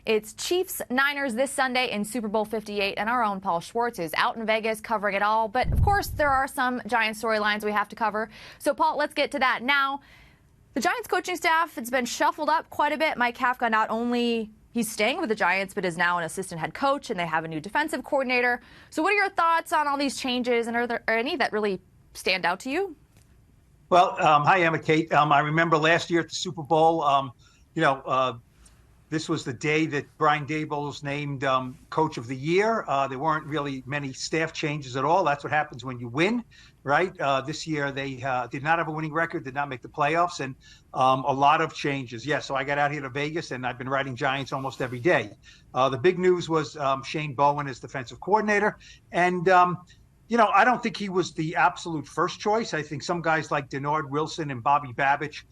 It's Chiefs-Niners this Sunday in Super Bowl 58, and our own Paul Schwartz is out in Vegas covering it all. But, of course, there are some Giants storylines we have to cover. So, Paul, let's get to that now. The Giants coaching staff has been shuffled up quite a bit. Mike Kafka, not only he's staying with the Giants, but is now an assistant head coach, and they have a new defensive coordinator. So what are your thoughts on all these changes, and are there any that really stand out to you? Well, hi, EmmaKate. I remember last year at the Super Bowl, this was the day that Brian Daboll was named Coach of the Year. There weren't really many staff changes at all. That's what happens when you win, right? This year they did not have a winning record, did not make the playoffs, and a lot of changes. Yeah, so I got out here to Vegas, and I've been writing Giants almost every day. The big news was Shane Bowen as defensive coordinator, and I don't think he was the absolute first choice. I think some guys like Denard Wilson and Bobby Babich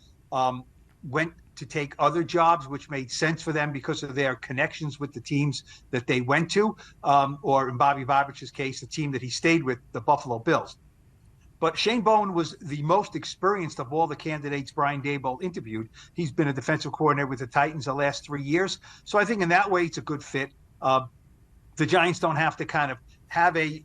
went to take other jobs, which made sense for them because of their connections with the teams that they went to, or in Bobby Babich's case, the team that he stayed with, the Buffalo Bills. But Shane Bowen was the most experienced of all the candidates Brian Daboll interviewed. He's been a defensive coordinator with the Titans the last 3 years. So I think in that way, it's a good fit. The Giants don't have to kind of have a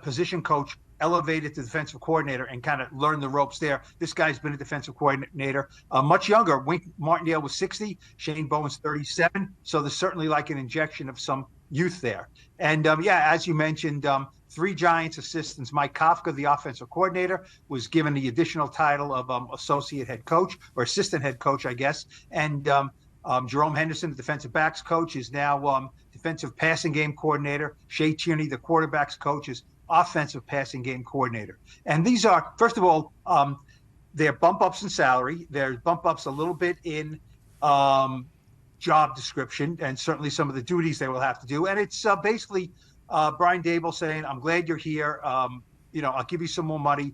position coach elevated to defensive coordinator and kind of learn the ropes there. This guy's been a defensive coordinator, much younger. Wink Martindale was 60, Shane Bowen's 37. So there's certainly like an injection of some youth there. And as you mentioned, 3 Giants assistants. Mike Kafka, the offensive coordinator, was given the additional title of associate head coach, or assistant head coach, I guess. And Jerome Henderson, the defensive backs coach, is now defensive passing game coordinator. Shea Tierney, the quarterbacks coach, is offensive passing game coordinator. And these are, first of all, they're bump ups in salary. There's bump ups a little bit in job description, and certainly some of the duties they will have to do. And it's basically Brian Daboll saying, I'm glad you're here. I'll give you some more money.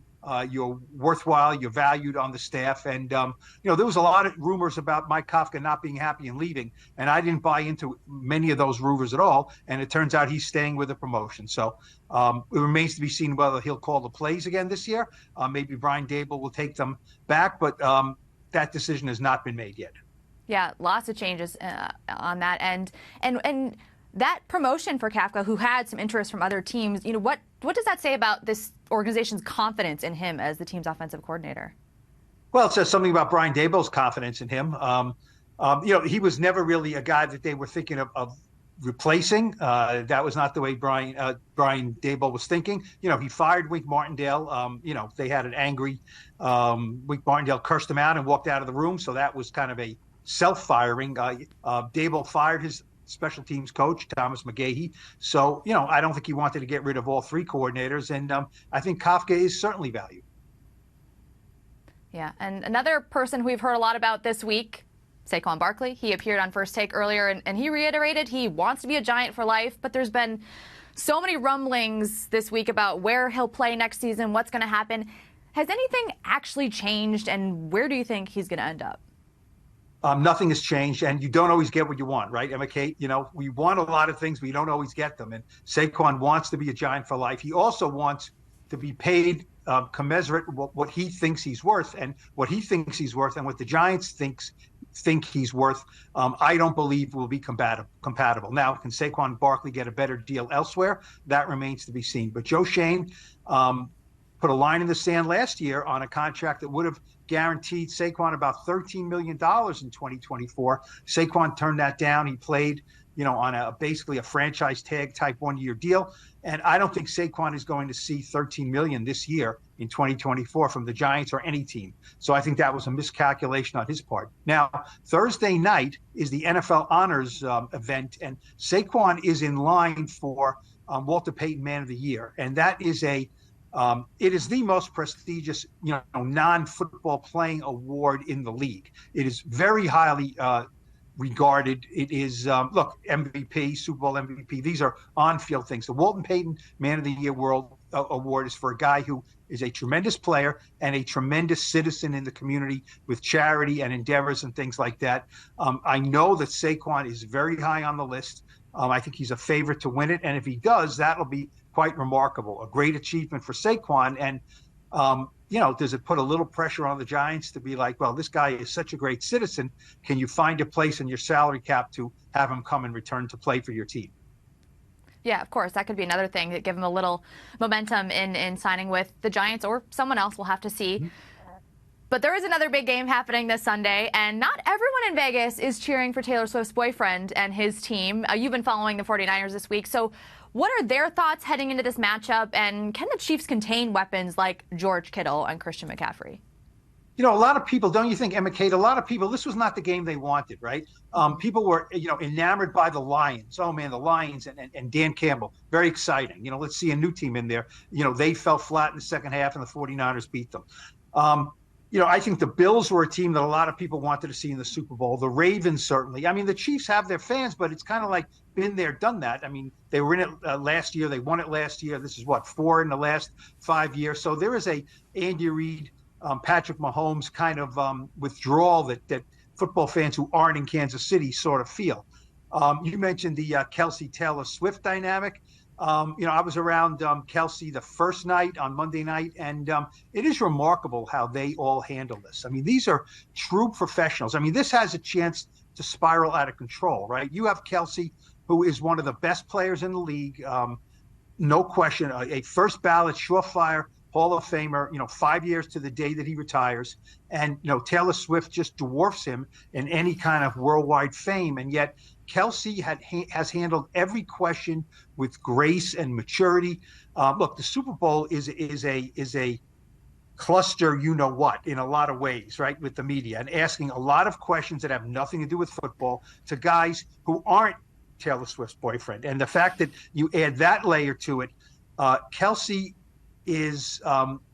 You're worthwhile. You're valued on the staff. And, there was a lot of rumors about Mike Kafka not being happy and leaving. And I didn't buy into many of those rumors at all. And it turns out he's staying with a promotion. So it remains to be seen whether he'll call the plays again this year. Maybe Brian Daboll will take them back. But that decision has not been made yet. Yeah, lots of changes on that end. And that promotion for Kafka, who had some interest from other teams, what does that say about this organization's confidence in him as the team's offensive coordinator? Well, it says something about Brian Daboll's confidence in him. He was never really a guy that they were thinking of replacing. That was not the way Brian Daboll was thinking. He fired Wink Martindale. They had an angry Wink Martindale cursed him out and walked out of the room. So that was kind of a self-firing. Daboll fired his special teams coach, Thomas McGahee. So, I don't think he wanted to get rid of all 3 coordinators. And I think Kafka is certainly valued. Yeah. And another person who we've heard a lot about this week, Saquon Barkley. He appeared on First Take earlier, and he reiterated he wants to be a Giant for life. But there's been so many rumblings this week about where he'll play next season, what's going to happen. Has anything actually changed, and where do you think he's going to end up? Nothing has changed, and you don't always get what you want, right, EmmaKate? We want a lot of things, but you don't always get them. And Saquon wants to be a Giant for life. He also wants to be paid commensurate what he thinks he's worth, and what he thinks he's worth, and what the Giants think he's worth. I don't believe will be compatible. Now, can Saquon Barkley get a better deal elsewhere? That remains to be seen. But Joe Schoen put a line in the sand last year on a contract that would have guaranteed Saquon about $13 million in 2024. Saquon turned that down. He played, on basically a franchise tag type 1-year deal. And I don't think Saquon is going to see $13 million this year in 2024 from the Giants or any team. So I think that was a miscalculation on his part. Now, Thursday night is the NFL Honors event, and Saquon is in line for Walter Payton Man of the Year. And that is it is the most prestigious, non-football playing award in the league. It is very highly regarded. It is, MVP, Super Bowl MVP. These are on-field things. The Walter Payton Man of the Year Award is for a guy who is a tremendous player and a tremendous citizen in the community with charity and endeavors and things like that. I know that Saquon is very high on the list. I think he's a favorite to win it. And if he does, that'll be quite remarkable, a great achievement for Saquon. And Does it put a little pressure on the Giants to be like, well, this guy is such a great citizen. Can you find a place in your salary cap to have him come and return to play for your team? Yeah, of course. That could be another thing that give him a little momentum in signing with the Giants or someone else. We'll have to see. Mm-hmm. But there is another big game happening this Sunday, and not everyone in Vegas is cheering for Taylor Swift's boyfriend and his team. You've been following the 49ers this week. So what are their thoughts heading into this matchup, and can the Chiefs contain weapons like George Kittle and Christian McCaffrey? A lot of people, don't you think, EmmaKate, a lot of people, this was not the game they wanted, right? People were, enamored by the Lions. Oh, man, the Lions and Dan Campbell, very exciting. Let's see a new team in there. They fell flat in the second half, and the 49ers beat them. I think the Bills were a team that a lot of people wanted to see in the Super Bowl. The Ravens, certainly. I mean, the Chiefs have their fans, but it's kind of like been there, done that. I mean, they were in it last year. They won it last year. This is, 4 in the last 5 years. So there is a Andy Reid, Patrick Mahomes kind of withdrawal that football fans who aren't in Kansas City sort of feel. You mentioned the Kelsey Taylor Swift dynamic. I was around Kelsey the first night on Monday night, and it is remarkable how they all handle this. I mean, these are true professionals. I mean, this has a chance to spiral out of control, right? You have Kelsey, who is one of the best players in the league, no question, a first ballot, surefire Hall of Famer, 5 years to the day that he retires. And, Taylor Swift just dwarfs him in any kind of worldwide fame. And yet Kelsey has handled every question with grace and maturity. Look, the Super Bowl is a cluster, in a lot of ways, right, with the media, and asking a lot of questions that have nothing to do with football to guys who aren't Taylor Swift's boyfriend. And the fact that you add that layer to it, Kelsey is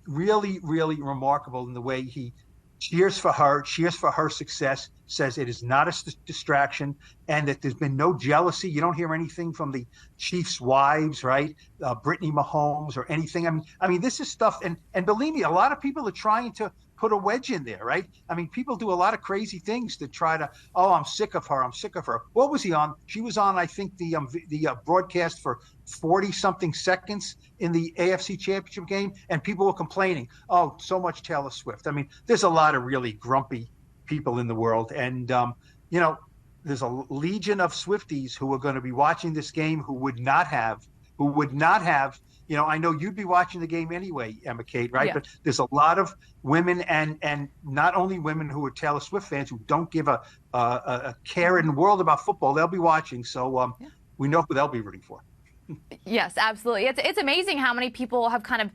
really, really remarkable in the way he cheers for her success, says it is not a distraction, and that there's been no jealousy. You don't hear anything from the Chiefs' wives, right? Brittany Mahomes or anything. I mean, this is stuff, and believe me, a lot of people are trying to put a wedge in there, right? I mean, people do a lot of crazy things to try to, I'm sick of her. What was he on? She was on, I think, the broadcast for 40-something seconds in the AFC Championship game, and people were complaining, so much Taylor Swift. I mean, there's a lot of really grumpy people in the world, and, there's a legion of Swifties who are going to be watching this game who would not have, I know you'd be watching the game anyway, EmmaKate, right? Yeah. But there's a lot of women and not only women who are Taylor Swift fans who don't give a care in the world about football. They'll be watching. So we know who they'll be rooting for. Yes, absolutely. It's amazing how many people have kind of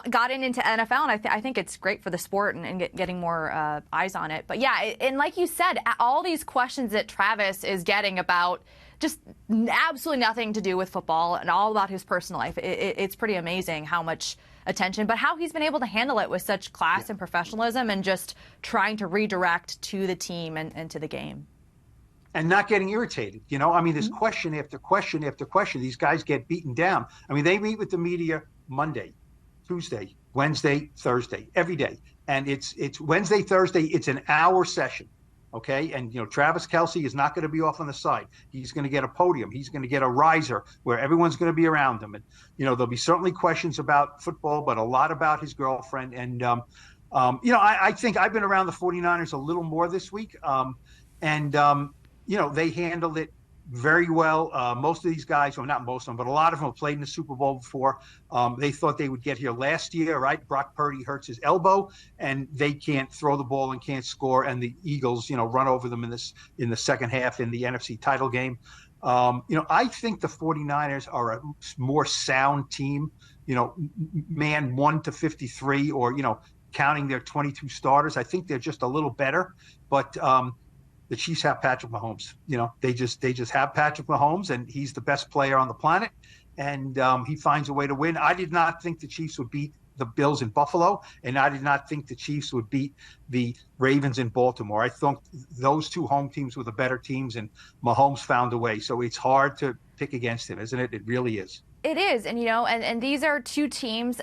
gotten into NFL, and I think it's great for the sport and getting more eyes on it. But yeah, and like you said, all these questions that Travis is getting about just absolutely nothing to do with football and all about his personal life. It's pretty amazing how much attention, but how he's been able to handle it with such class and professionalism and just trying to redirect to the team and to the game. And not getting irritated. There's question after question after question. These guys get beaten down. I mean, they meet with the media Monday, Tuesday, Wednesday, Thursday, every day. And it's Wednesday, Thursday, it's an hour session. Okay. And, Travis Kelce is not going to be off on the side. He's going to get a podium. He's going to get a riser where everyone's going to be around him. And, there'll be certainly questions about football, but a lot about his girlfriend. And, I think I've been around the 49ers a little more this week. They handled it very well. Most of these guys, well, not most of them, but a lot of them have played in the Super Bowl before. They thought they would get here last year, right? Brock Purdy hurts his elbow, and they can't throw the ball and can't score. And the Eagles, run over them in the second half in the NFC title game. I think the 49ers are a more sound team. Man 1 to 53, or counting their 22 starters. I think they're just a little better, but. The Chiefs have Patrick Mahomes. They just have Patrick Mahomes, and he's the best player on the planet, and he finds a way to win. I did not think the Chiefs would beat the Bills in Buffalo, and I did not think the Chiefs would beat the Ravens in Baltimore. I thought those two home teams were the better teams, and Mahomes found a way. So it's hard to pick against him, isn't it? It really is. It is, and and these are two teams.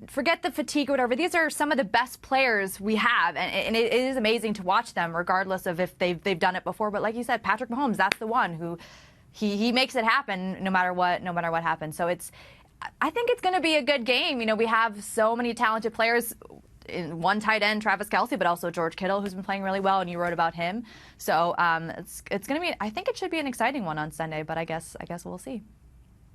Forget the fatigue or whatever. These are some of the best players we have, and it is amazing to watch them, regardless of if they've done it before. But like you said, Patrick Mahomes, that's the one who he makes it happen no matter what happens. So I think it's going to be a good game. You know, we have so many talented players. In one tight end, Travis Kelce, but also George Kittle, who's been playing really well, and you wrote about him. So it's going to be. I think it should be an exciting one on Sunday, but I guess we'll see.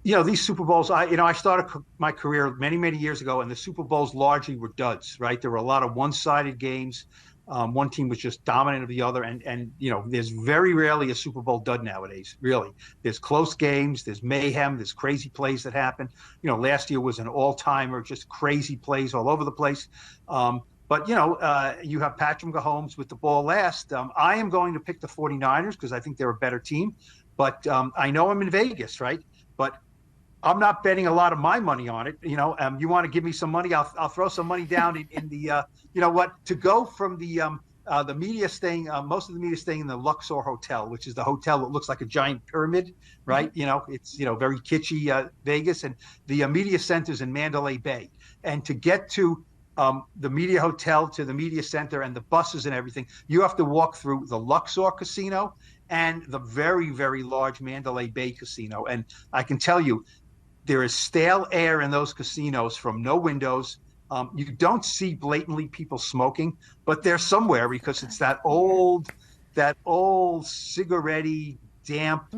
You know, these Super Bowls. I started my career many years ago, and the Super Bowls largely were duds. Right, there were a lot of one-sided games. One team was just dominant of the other, and you know, there's very rarely a Super Bowl dud nowadays. Really, there's close games, there's mayhem, there's crazy plays that happen. You know, last year was an all-timer, just crazy plays all over the place. But you know, you have Patrick Mahomes with the ball last. I am going to pick the 49ers because I think they're a better team. But I know I'm in Vegas, right? But I'm not betting a lot of my money on it. You know, you want to give me some money? I'll throw some money down in the. You know what? To go from the media staying, most of the media staying in the Luxor Hotel, which is the hotel that looks like a giant pyramid, right? Mm-hmm. You know, it's very kitschy Vegas, and the media centers in Mandalay Bay, and to get to the media hotel to the media center and the buses and everything, you have to walk through the Luxor Casino and the very large Mandalay Bay Casino, and I can tell you, there is stale air in those casinos from no windows. You don't see blatantly people smoking, but they're somewhere because it's that old cigarette-y, damp,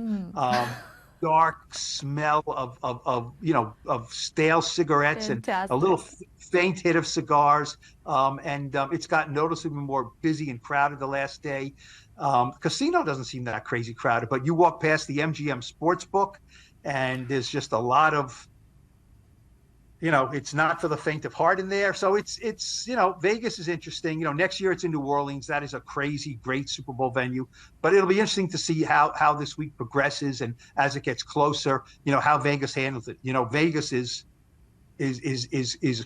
dark smell of stale cigarettes. Fantastic. And a little faint hit of cigars. And it's gotten noticeably more busy and crowded the last day. Casino doesn't seem that crazy crowded, but you walk past the MGM Sportsbook, and there's just a lot of, it's not for the faint of heart in there. So it's Vegas is interesting. Next year it's in New Orleans. That is a crazy, great Super Bowl venue. But it'll be interesting to see how this week progresses, and as it gets closer, how Vegas handles it. Vegas is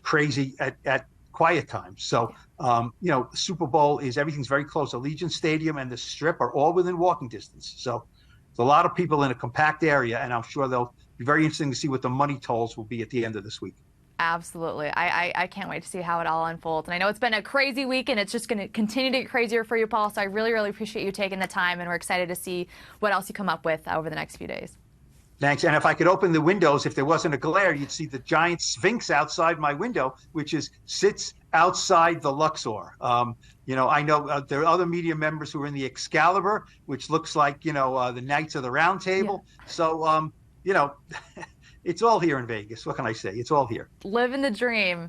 crazy at quiet times. So, the Super Bowl everything's very close. Allegiant Stadium and the Strip are all within walking distance. So there's a lot of people in a compact area, and I'm sure they'll be very interesting to see what the money tolls will be at the end of this week. Absolutely. I can't wait to see how it all unfolds. And I know it's been a crazy week, and it's just going to continue to get crazier for you, Paul. So I really appreciate you taking the time, and we're excited to see what else you come up with over the next few days. Thanks. And if I could open the windows, if there wasn't a glare, you'd see the giant Sphinx outside my window, which sits outside the Luxor. I know there are other media members who are in the Excalibur, which looks like, the Knights of the Round Table. Yeah. So, it's all here in Vegas. What can I say? It's all here. Living the dream.